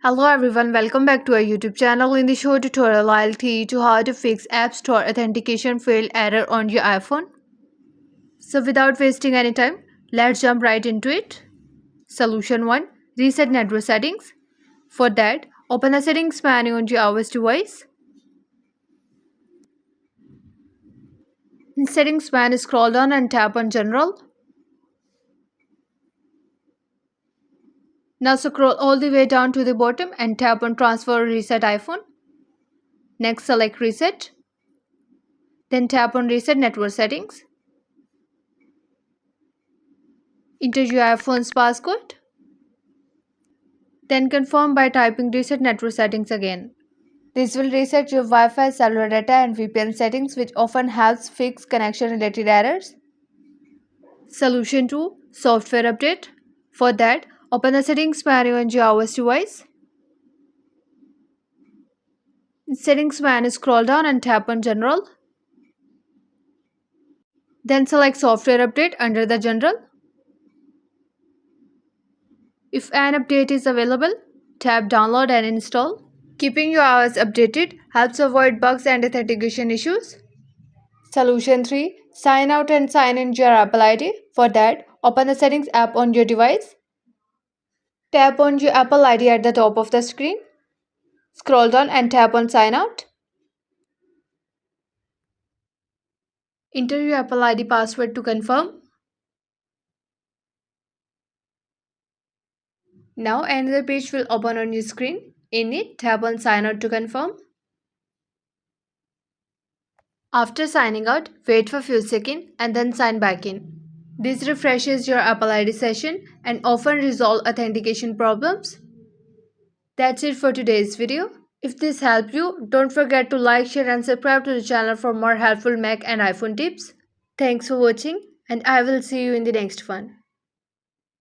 Hello everyone, welcome back to our YouTube channel. In the show tutorial, I'll teach you how to fix App Store authentication failed error on your iPhone. So without wasting any time, let's jump right into it. Solution 1. Reset network settings. For that, open the settings menu on your iOS device. In settings menu, scroll down and tap on General. Now scroll all the way down to the bottom and tap on Transfer or Reset iPhone. Next, select Reset. Then tap on Reset Network Settings. Enter your iPhone's passcode. Then confirm by typing Reset Network Settings again. This will reset your Wi-Fi, cellular data and VPN settings, which often helps fix connection-related errors. Solution 2. Software Update. For that, open the Settings menu on your iOS device. In Settings menu, scroll down and tap on General. Then select Software Update under the General. If an update is available, tap Download and Install. Keeping your iOS updated helps avoid bugs and authentication issues. Solution 3. Sign out and sign in your Apple ID. For that, open the Settings app on your device. Tap on your Apple ID at the top of the screen. Scroll down and tap on Sign Out. Enter your Apple ID password to confirm. Now another page will open on your screen. In it, tap on Sign Out to confirm. After signing out, wait for a few seconds and then sign back in. This refreshes your Apple ID session and often resolves authentication problems. That's it for today's video. If this helped you, don't forget to like, share and subscribe to the channel for more helpful Mac and iPhone tips. Thanks for watching and I will see you in the next one.